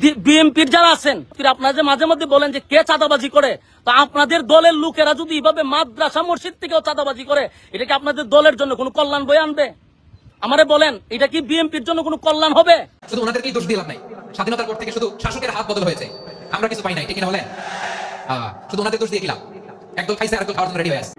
বিএনপির যারা আছেন আপনারা যে মাঝে মধ্যে বলেন যে কে চাঁদাবাজি করে, তো আপনাদের দলের লোকেরা যদি এইভাবে মাদ্রাসা মসজিদ থেকেও চাঁদাবাজি করে, এটা কি আপনাদের দলের জন্য কোনো কল্যাণ বয়ে আনবে? আমারে বলেন, এটা কি বিএনপির জন্য কোনো কল্যাণ হবে? শুধু ওনাদেরকেই দোষ দিলাম নাই, স্বাধীনতার পর থেকে শুধু শাসকের হাত বদল হয়েছে, আমরা কিছু পাই নাই, ঠিক না বলেন? শুধু ওনাদের দোষ দিয়ে গেলাম, একদল খাইছে আরেকদল খাওয়ার জন্য রেডি হয়ে আছে।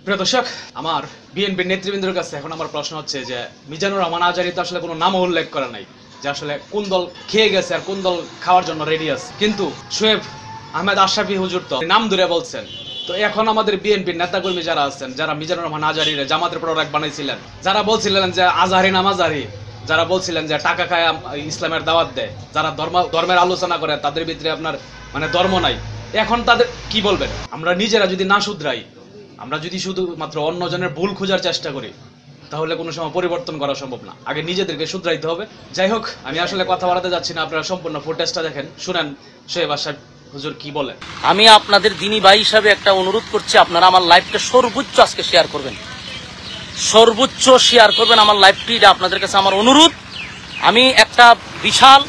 প্রিয় দর্শক, আমার বিএনপির নেতৃবৃন্দের কাছে এখন আমার প্রশ্ন হচ্ছে যে মিজানুর রহমান আজহারী তো আসলে কোনো নাম উল্লেখ করা নাই যে আসলে কোন দল খেয়ে গেছে আর কোন দল খাওয়ার জন্য রেডি আছে, কিন্তু শোয়েব আহমেদ আশরাফি হুজুর তো নাম ধরে বলছেন। তো এখন আমাদের বিএনপির নেতাকর্মী যারা আছেন, যারা মিজানুর রহমান আজহারীর জামাতের প্রোডাক্ট বানাইছিলেন, যারা বলছিলেন যে আজহারী নাম আজহারী, যারা বলছিলেন যে টাকা খায় ইসলামের দাওয়াত দেয়, যারা ধর্মের আলোচনা করে, তাদের ভিতরে আপনার মানে ধর্ম নাই, এখন তাদের কি বলবেন? আমরা নিজেরা যদি না শুধরাই, আমরা যদি শুধুমাত্র অন্যজনের ভুল খোঁজার চেষ্টা করি, তাহলে কোনো সময় পরিবর্তন করা সম্ভব না। আগে নিজেদেরকে শুধরাইতে হবে। যাই হোক, আমি আসলে কথা বাড়াতে যাচ্ছি না, আপনারা সম্পূর্ণ ফুটেজটা দেখেন, শুনেন শোয়েব আশরাফি হুজুর কি বলেন। আমি আপনাদের দিনী ভাই হিসাবে একটা অনুরোধ করছি, আপনারা আমার লাইভটা সর্বোচ্চ আজকে শেয়ার করবেন, সর্বোচ্চ শেয়ার করবেন আমার লাইভটি, এটা আপনাদের কাছে আমার অনুরোধ। আমি একটা বিশাল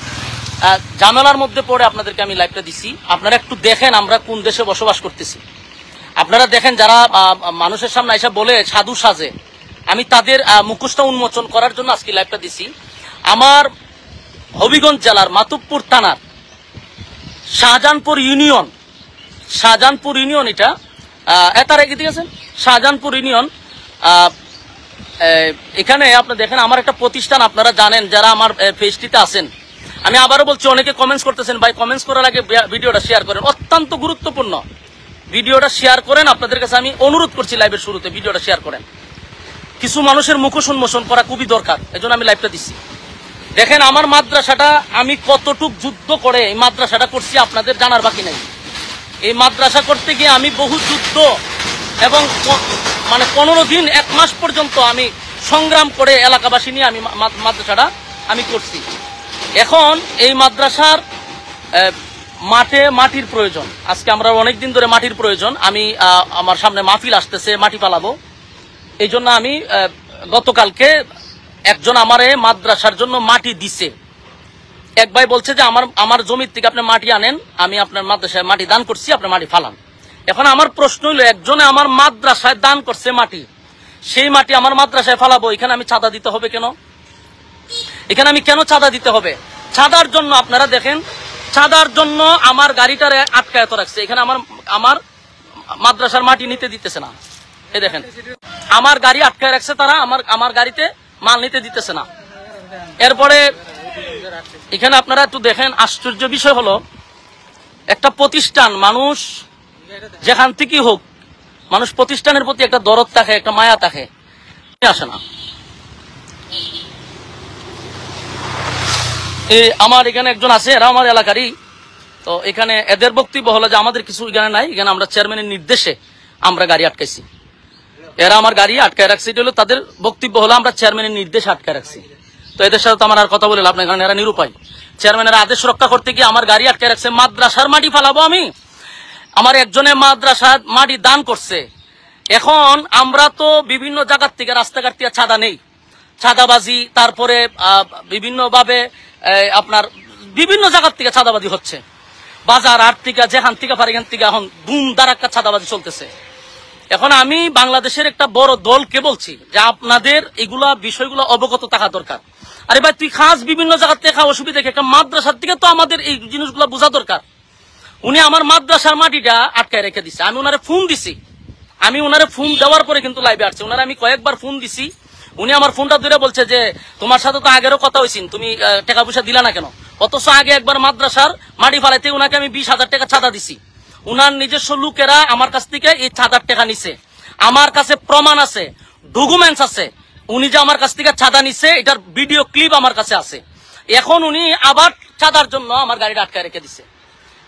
ঝামেলার মধ্যে পড়ে আপনাদেরকে আমি লাইভটা দিছি, আপনারা একটু দেখেন আমরা কোন দেশে বসবাস করতেছি। আপনারা দেখেন যারা মানুষের সামনে এসে বলে সাধু সাজে, আমি তাদের মুখোশটা উন্মোচন করার জন্য আজকে লাইভটা দিছি। আমার হবিগঞ্জ জেলার মাতুবপুর থানার শাহজাহানপুর ইউনিয়ন এটা এটার এগিয়ে দিয়েছেন শাহজাহানপুর ইউনিয়ন। এখানে আপনি দেখেন আমার একটা প্রতিষ্ঠান, আপনারা জানেন যারা আমার পেজটিতে আছেন। আমি আবারও বলছি, অনেকে কমেন্টস করতেছেন, ভাই কমেন্টস করার আগে ভিডিওটা শেয়ার করেন, অত্যন্ত গুরুত্বপূর্ণ ভিডিওটা শেয়ার করেন। আপনাদের কাছে আমি অনুরোধ করছি লাইভের শুরুতে ভিডিওটা শেয়ার করেন। কিছু মানুষের মুখোশ উন্মোচন করা খুবই দরকার, এজন্য আমি লাইভটা দিচ্ছি। দেখেন আমার মাদ্রাসাটা আমি কতটুক যুদ্ধ করে এই মাদ্রাসাটা করছি আপনাদের জানার বাকি নাই। এই মাদ্রাসা করতে গিয়ে আমি বহু যুদ্ধ এবং মানে 15 দিন 1 মাস পর্যন্ত আমি সংগ্রাম করে এলাকাবাসী নিয়ে আমি মাদ্রাসাটা আমি করছি। এখন এই মাদ্রাসার মাটির প্রয়োজন, আজকে আমরা অনেকদিন ধরে মাটির প্রয়োজন। আমি আমার সামনে মাহফিল আসতেছে, মাটি পালাবো, এই জন্য আমি গতকালকে একজন আমারে মাদ্রাসার জন্য মাটি দিছে। এক ভাই বলছে যে আমার জমির থেকে আপনি মাটি আনেন, আমি আপনার মাদ্রাসায় মাটি দান করছি, আপনার মাটি ফালান। এখন আমার প্রশ্ন হইল, একজনে আমার মাদ্রাসায় দান করছে মাটি, সেই মাটি আমার মাদ্রাসায় ফালাবো, এখানে আমি চাঁদা দিতে হবে কেন? এখানে আমি কেন চাঁদা দিতে হবে? চাঁদার জন্য আপনারা দেখেন, চাঁদার জন্য আমার গাড়িটারে আটকায় রাখছে। এখানে আমার মাদ্রাসার মাটি নিতে দিতেছে না। এই দেখেন আমার গাড়ি আটকায় রাখছে তারা, আমার গাড়িতে মাল নিতে দিতেছে না। এরপরে এখানে আপনারা একটু দেখেন, আশ্চর্য বিষয় হলো, একটা প্রতিষ্ঠান, মানুষ যেখান থেকেই হোক, মানুষ প্রতিষ্ঠানের প্রতি একটা দরদ থাকে, একটা মায়া থাকে, আসে না। আমার এখানে একজন আছে, এরা আমার এলাকারই, তো এখানে এদের বক্তব্য হলো যে আমাদের কিছু এখানে নাই, এখানে আমরা চেয়ারম্যানের নির্দেশে আমরা গাড়ি আটকাইছি। এরা আমার গাড়ি আটকায় রাখছে, এটা হলো তাদের বক্তব্য, হলো আমরা চেয়ারম্যানের নির্দেশে আটকায় রাখছি। তো এদের সাথে তো আমার আর কথা বলে লাভ নাই, কারণ এরা নিরুপায়। চেয়ারম্যানের আদেশ রক্ষা করতে গিয়ে আমার গাড়ি আটকায় রাখছে। মাদ্রাসার মাটি ফালাবো আমি, আমার একজনে মাদ্রাসার মাটি দান করছে। এখন আমরা তো বিভিন্ন জায়গার থেকে, রাস্তাঘাট থেকে চাঁদা নেই, চাঁদাবাজি, তারপরে বিভিন্ন ভাবে আপনার বিভিন্ন জায়গার থেকে চাঁদাবাজি হচ্ছে, বাজার হাট থেকে যেখান থেকে পারে এখান থেকে এখন ধুম ধারাক্কা চাঁদাবাজি চলতেছে। এখন আমি বাংলাদেশের একটা বড় দলকে বলছি যে আপনাদের এগুলা বিষয়গুলো অবগত থাকা দরকার। আরে ভাই, তুই খাস বিভিন্ন জায়গা থেকে খা, অসুবিধা, একটা মাদ্রাসার থেকে তো আমাদের এই জিনিসগুলো বোঝা দরকার। উনি আমার মাদ্রাসার মাটিটা আটকায় রেখে দিছে। আমি ওনারে ফোন দিছি, আমি ওনারে ফোন দেওয়ার পরে কিন্তু লাইভে আসছে, ওনারে আমি কয়েকবার ফোন দিছি। উনি আমার ফোনটা ধরে বলছে যে তোমার সাথে তো আগেরও কথা হয়েছিল, তুমি টাকা পয়সা দিলা না কেন? অথচ আগে একবার মাদ্রাসার মাটি ফালাইতে ওনাকে আমি 20,000 টাকা চাঁদা দিছি। উনার নিজস্ব লোকেরা আমার কাছ থেকে এই চাঁদার টাকা নিছে, আমার কাছে প্রমাণ আছে, ডকুমেন্টস আছে, উনি যে আমার কাছ থেকে চাঁদা নিছে এটার ভিডিও ক্লিপ আমার কাছে আছে। এখন উনি আবার চাঁদার জন্য আমার গাড়িটা আটকায় রেখে দিছে।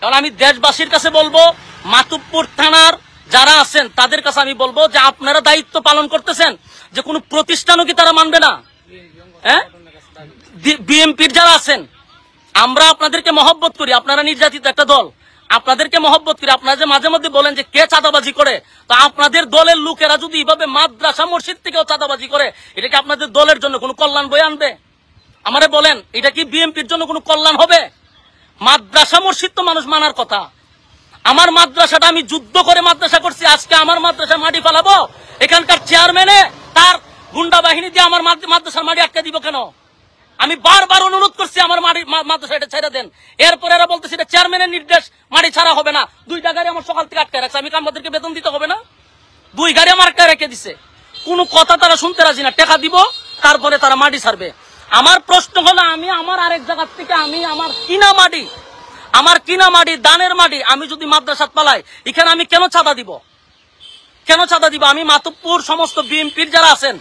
এখন আমি দেশবাসীর কাছে বলবো, মাতুবপুর থানার যারা আছেন তাদের কাছে আমি বলবো যে আপনারা দায়িত্ব পালন করতেছেন, যে কোনো প্রতিষ্ঠানও কি তারা মানবে না? হ্যাঁ, বিএনপির যারা আছেন, আমরা আপনাদেরকে মহব্বত করি, আপনারা নির্যাতিত একটা দল, আপনাদেরকে মহব্বত করি। আপনারা যে মাঝে মধ্যে বলেন যে কে চাঁদাবাজি করে, তো আপনাদের দলের লোকেরা যদি এইভাবে মাদ্রাসা মসজিদ থেকেও চাঁদাবাজি করে, এটা কি আপনাদের দলের জন্য কোনো কল্যাণ বয়ে আনবে? আমারে বলেন এটা কি বিএনপির জন্য কোনো কল্যাণ হবে? মাদ্রাসা মসজিদ তো মানুষ মানার কথা। আমার মাদ্রাসাটা আমি যুদ্ধ করে মাদ্রাসা করছি, আজকে আমার মাদ্রাসা মাটি ফেলাবো? এখানকার চেয়ারম্যানে তার গুন্ডা বাহিনী দিয়ে আমার মাদ্রাসার মাটি আটকে দিব কেন? আমি বারবার অনুরোধ করছি আমার মাদ্রাসা এটা ছেড়ে দেন। এরপর এরা বলতেছে এটা চেয়ারম্যানের নির্দেশ, মাটি ছাড়া হবে না। 2টা গাড়ি আমার সকাল থেকে আটকে রাখছে, আমি আমাদেরকে বেতন দিতে হবে না? 2 গাড়ি আমার আটকে রেখে দিছে, কোনো কথা তারা শুনতে রাজি না। টাকা দিব, তারপরে তারা মাটি ছাড়বে। আমার প্রশ্ন হলো, আমি আমার আরেক জায়গার থেকে আমি আমার কিনা মাটি দানের মাটি আমি যদি মাদ্রাসাত পালাই, এখানে আমি কেন চাঁদা দিব? আমি মাতুব্বর সমস্ত বিএনপির যারা আছেন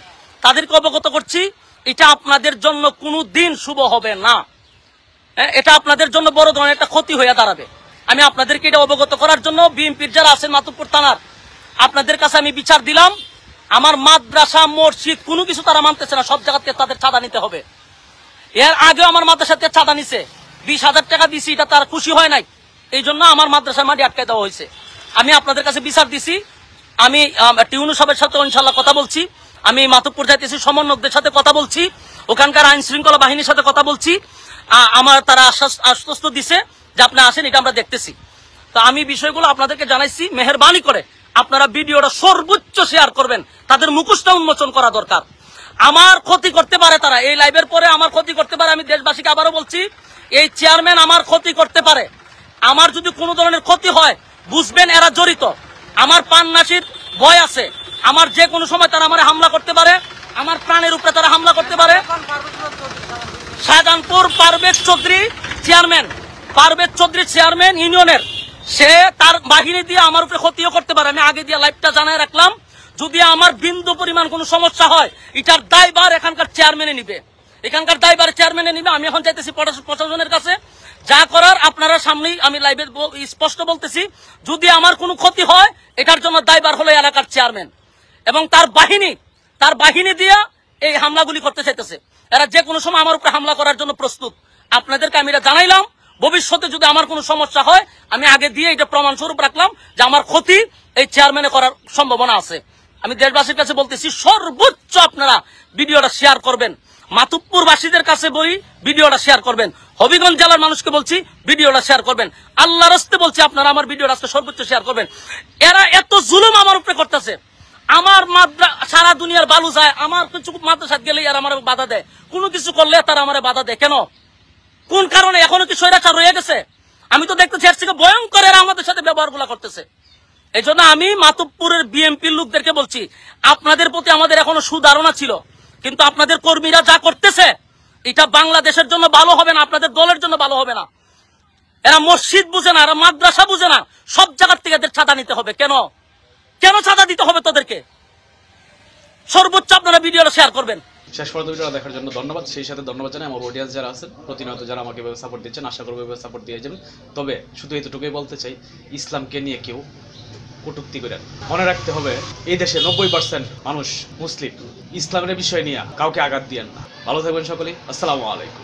তাদেরকে অবগত করছি, এটা আপনাদের জন্য কোনো দিন শুভ হবে না। এটা আপনাদের জন্য বড় ধরনের একটা ক্ষতি হয়ে দাঁড়াবে। আমি আপনাদেরকে এটা অবগত করার জন্য বিএনপির যারা আছেন মাতুব্বর থানার, আপনাদের কাছে আমি বিচার দিলাম। আমার মাদ্রাসা মসজিদ কোনো কিছু তারা মানতেছে না, সব জায়গাতে তাদের চাঁদা নিতে হবে। এর আগেও আমার মাদ্রাসাতে চাঁদা নিছে, 20,000 টাকা দিছি, এটা তার খুশি হয় নাই, এই জন্য আমার মাদ্রাসার মাটি আটকে দেওয়া হয়েছে। আমি আপনাদের কাছে বিচার দিছি। আমি টিউনু সাহেবের সাথে ইনশাল্লাহ কথা বলছি, আমি মাতুব্বর যাইতেছি, সমন্বয়কদের সাথে কথা বলছি, ওখানকার আইন শৃঙ্খলা বাহিনীর সাথে কথা বলছি। আমার তারা আশ্বস্ত দিছে যে আপনি আসেন, এটা আমরা দেখতেছি। তো আমি বিষয়গুলো আপনাদেরকে জানাইছি, মেহেরবানি করে আপনারা ভিডিওটা সর্বোচ্চ শেয়ার করবেন, তাদের মুখোশটা উন্মোচন করা দরকার। আমার ক্ষতি করতে পারে তারা, এই লাইভের পরে আমার ক্ষতি করতে পারে। আমি দেশবাসীকে আবারও বলছি, এই চেয়ারম্যান আমার ক্ষতি করতে পারে। আমার যদি কোনো ধরনের ক্ষতি হয়, বুঝবেন এরা জড়িত। আমার পান্নাসির ভয় আছে, আমার যে কোনো সময় তারা আমার হামলা করতে পারে, আমার প্রাণের উপরে তারা হামলা করতে পারে। শাহজাহানপুর পারভেজ চৌধুরী চেয়ারম্যান ইউনিয়নের, সে তার বাহিনী দিয়ে আমার উপরে ক্ষতিও করতে পারে। আমি আগে দিয়ে লাইভটা জানাই রাখলাম, যদি আমার বিন্দু পরিমাণ কোনো সমস্যা হয়, এটার দায়ভার এখানকার চেয়ারম্যানে নিবে, আমি এখন চাইতেছি প্রশাসনের কাছে, যা করার আপনারা সামনেই আমি লাইভে স্পষ্ট বলতেছি, যদি আমার কোনো ক্ষতি হয়, এটার জন্য দায়ভার হলো এলাকার চেয়ারম্যান এবং তার বাহিনী দিয়ে এই হামলাগুলি করতে চাইতেছে। এরা যে কোনো সময় আমার উপরে হামলা করার জন্য প্রস্তুত। আপনাদেরকে আমি এটা জানাইলাম, ভবিষ্যতে যদি আমার কোনো সমস্যা হয়, আমি আগে দিয়ে এটা প্রমাণ স্বরূপ রাখলাম যে আমার ক্ষতি এই চেয়ারম্যানে করার সম্ভাবনা আছে। আমি দেশবাসীর কাছে বলতেছি, সর্বোচ্চ আপনারা ভিডিওটা শেয়ার করবেন। মাতুব্বরবাসীদের কাছে বলি, ভিডিওটা শেয়ার করবেন। হবিগঞ্জ জেলার মানুষকে বলছি, ভিডিওটা শেয়ার করবেন। আল্লাহর রাস্তে বলছি, আপনারা আমার ভিডিওটা আজকে সর্বোচ্চ শেয়ার করবেন। এরা এত জুলুম আমার উপরে করতেছে, আমার সারা দুনিয়ার বালু যায়, আমার কিছু মাদ্রাসাত গেলে আর আমার বাধা দেয়, কোনো কিছু করলে তারা আমার বাধা দেয় কেন? কোন কারণে? এখনো কি স্বৈরাচার রয়ে গেছে? আমি তো দেখতেছি এর থেকে ভয়ঙ্কর এরা আমাদের সাথে ব্যবহারগুলো করতেছে। এই জন্য আমি মাতুব্বরের বিএনপির লোকদেরকে বলছি, আপনাদের প্রতি আমাদের এখনো সুধারণা ছিল, কিন্তু আপনাদের কর্মীরা যা করতেছে, এটা বাংলাদেশের জন্য ভালো হবে না, আপনাদের দলের জন্য ভালো হবে না। এরা মসজিদ বুঝে না, এরা মাদ্রাসা বুঝে না, সব জায়গার থেকে এদের চাঁদা নিতে হবে কেন? চাঁদা দিতে হবে তাদেরকে? সর্বোচ্চ আপনারা ভিডিওটা শেয়ার করবেন। শেষ পর্যন্ত ভিডিওটা দেখার জন্য ধন্যবাদ। সেই সাথে ধন্যবাদ জানাই আমার অডিয়েন্স যারা আছেন, প্রতিনিয়ত যারা আমাকে এভাবে সাপোর্ট দিচ্ছেন, আশা করবো এভাবে সাপোর্ট দিয়ে যাবেন। তবে শুধু এতটুকুই বলতে চাই, ইসলামকে নিয়ে কেউ কটূক্তি করেন। মনে রাখতে হবে, এই দেশে 90% মানুষ মুসলিম। ইসলামের বিষয় নিয়ে কাউকে আঘাত দিয়েন না। ভালো থাকবেন সকলেই। আসসালামু আলাইকুম।